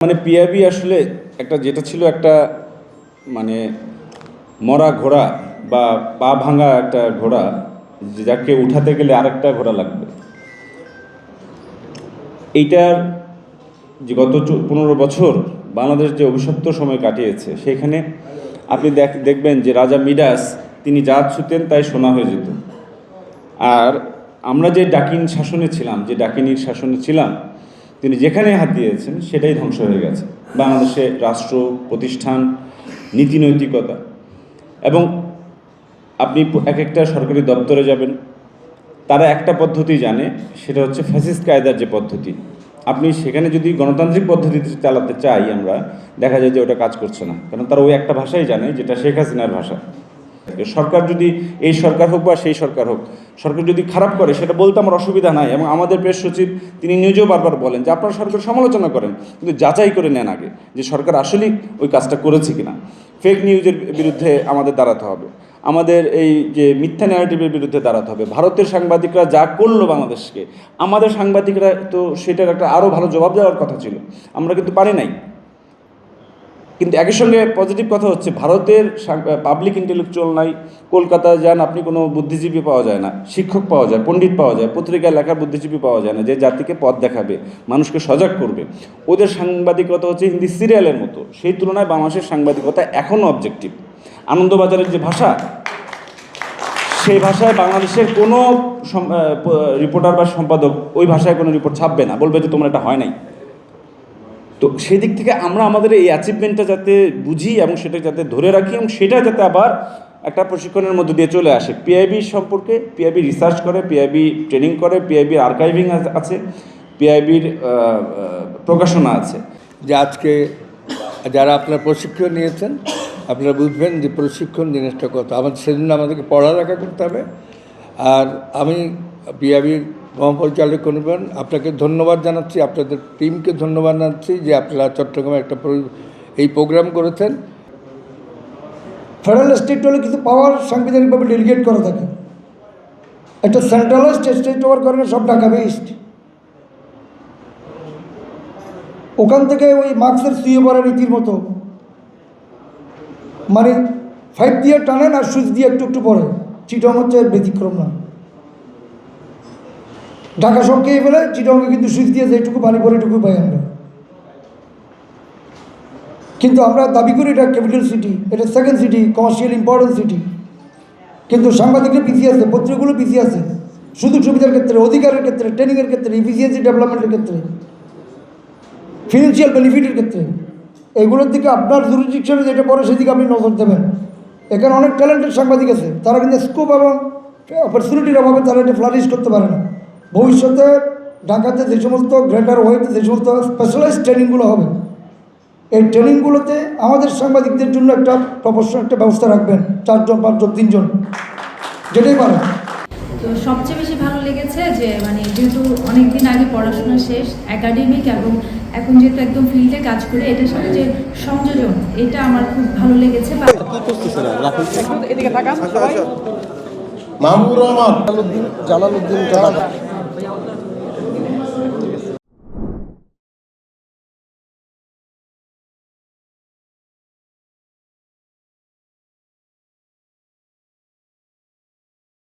মানে পিআইবি আসলে একটা যেটা ছিল একটা মানে মরা ঘোড়া বা পা ভাঙা একটা ঘোড়া, যাকে উঠাতে গেলে আরেকটা ঘোড়া লাগবে। এইটার যে গত 15 বছর বাংলাদেশ যে অভিশপ্ত সময় কাটিয়েছে, সেখানে আপনি দেখবেন যে রাজা মিডাস তিনি যা ছুতেন তাই সোনা হয়ে যেত। আর আমরা যে ডাকিন শাসনে ছিলাম, যে ডাকিনীর শাসনে ছিলাম, তিনি যেখানে হাত দিয়েছেন সেটাই ধ্বংস হয়ে গেছে। বাংলাদেশে রাষ্ট্র প্রতিষ্ঠান, নীতি নৈতিকতা, এবং আপনি এক একটা সরকারি দপ্তরে যাবেন, তারা একটা পদ্ধতি জানে, সেটা হচ্ছে ফ্যাসিস্ট কায়দার যে পদ্ধতি। আপনি সেখানে যদি গণতান্ত্রিক পদ্ধতিতে চালাতে চাই আমরা, দেখা যায় যে ওটা কাজ করছে না, কারণ তারা ওই একটা ভাষাই জানে, যেটা শেখ হাসিনার ভাষা। সরকার যদি এই সরকার হোক বা সেই সরকার হোক, সরকার যদি খারাপ করে সেটা বলতে আমার অসুবিধা নাই, এবং আমাদের প্রেস সচিব তিনি নিজেও বারবার বলেন যে আপনারা সরকার সমালোচনা করেন, কিন্তু যাচাই করে নেন আগে যে সরকার আসলেই ওই কাজটা করেছে কিনা। ফেক নিউজের বিরুদ্ধে আমাদের দাঁড়াতে হবে, আমাদের এই যে মিথ্যা ন্যারেটিভের বিরুদ্ধে দাঁড়াতে হবে। ভারতের সাংবাদিকরা যা করলো বাংলাদেশকে, আমাদের সাংবাদিকরা তো সেটার একটা আরও ভালো জবাব দেওয়ার কথা ছিল, আমরা কিন্তু পারি নাই। কিন্তু একই সঙ্গে পজিটিভ কথা হচ্ছে, ভারতের পাবলিক ইন্টেলেকচুয়াল নাই। কলকাতায় যান, আপনি কোনো বুদ্ধিজীবী পাওয়া যায় না, শিক্ষক পাওয়া যায়, পণ্ডিত পাওয়া যায়, পত্রিকায় লেখার বুদ্ধিজীবী পাওয়া যায় না, যে জাতিকে পথ দেখাবে, মানুষকে সজাগ করবে। ওদের সাংবাদিকতা হচ্ছে হিন্দি সিরিয়ালের মতো। সেই তুলনায় বাংলাদেশের সাংবাদিকতা এখনও অবজেক্টিভ। আনন্দবাজারের যে ভাষা, সেই ভাষায় বাংলাদেশের কোনো রিপোর্টার বা সম্পাদক ওই ভাষায় কোনো রিপোর্ট ছাপবে না, বলবে যে তোমরা এটা হয় নাই। তো সেই দিক থেকে আমরা আমাদের এই অ্যাচিভমেন্টটা যাতে বুঝি এবং সেটা যাতে ধরে রাখি, এবং সেটা যাতে আবার একটা প্রশিক্ষণের মধ্যে দিয়ে চলে আসে। পিআইবি সম্পর্কে পিআইবি রিসার্চ করে, পিআইবি ট্রেনিং করে, পিআইবির আর্কাইভিং আছে, পিআইবির প্রকাশনা আছে। যে আজকে যারা আপনার প্রশিক্ষণ নিয়েছেন, আপনারা বুঝবেন যে প্রশিক্ষণ জিনিসটা কত। সেজন্য আমাদেরকে পড়ালেখা করতে হবে। আর আমি পিআইবির মহাপরিচালক করবেন, আপনাকে ধন্যবাদ জানাচ্ছি, আপনাদের টিমকে ধন্যবাদ জানাচ্ছি যে আপনারা চট্টগ্রামে একটা এই প্রোগ্রাম করেছেন। ফেডারেল স্টেট হলে কিছু পাওয়ার সাংবিধানিকভাবে ডেলিগেট করা থাকে, একটা সেন্ট্রালাইজড স্টেট পাওয়ার কারণে সব ঢাকা বেস্ট। ওখান থেকে ওই মার্কসের শুয়ে পড়া নীতির মতো, মানে 5 দিয়ে টানেন আর সুইচ দিয়ে একটু একটু পড়ে। চিটং হচ্ছে ব্যতিক্রম না, ঢাকা সব খেয়ে ফেলে, চিটংয়ে কিন্তু সুইচ দিয়ে যেটুকু পানি পড়ে এটুকু পাই আমরা। কিন্তু আমরা দাবি করি এটা ক্যাপিটাল সিটি, এটা second city, commercial important city, কিন্তু সাংবাদিকরা পিছিয়ে আছে, পত্রিকাগুলো পিছিয়ে আছে সুযোগ সুবিধার ক্ষেত্রে, অধিকারের ক্ষেত্রে, ট্রেনিংয়ের ক্ষেত্রে, ইফিসিয়েন্সি ডেভেলপমেন্টের ক্ষেত্রে, ফিনান্সিয়াল বেনিফিটের ক্ষেত্রে। এগুলোর দিকে আপনার জুরিডিকশনে যেটা পড়ে সেদিকে আপনি নজর দেবেন। এখানে অনেক ট্যালেন্টেড সাংবাদিক আছে, তারা কিন্তু স্কোপ এবং অপরচুনিটির অভাবে তারা এটা ফ্লারিশ করতে পারে না। ভবিষ্যতে ঢাকাতে যে সমস্ত গ্রেটার ওয়েতে যে সমস্ত স্পেশালাইজড ট্রেনিংগুলো হবে, এই ট্রেনিংগুলোতে আমাদের সাংবাদিকদের জন্য একটা প্রফেশনাল একটা ব্যবস্থা রাখবেন, 4 জন 5 জন 3 জন, যেটাই পারে। তো সবচেয়ে বেশি ভালো লেগেছে যে মানে যেহেতু অনেক দিন আগে পড়াশোনা শেষ, একাডেমিক, এবং এখন যেহেতু একদম ফিল্ডে কাজ করে, এটার সাথে যে সংযোজন, এটা আমার খুব ভালো লেগেছে। মাহমুদুর রহমান, জালালউদ্দিন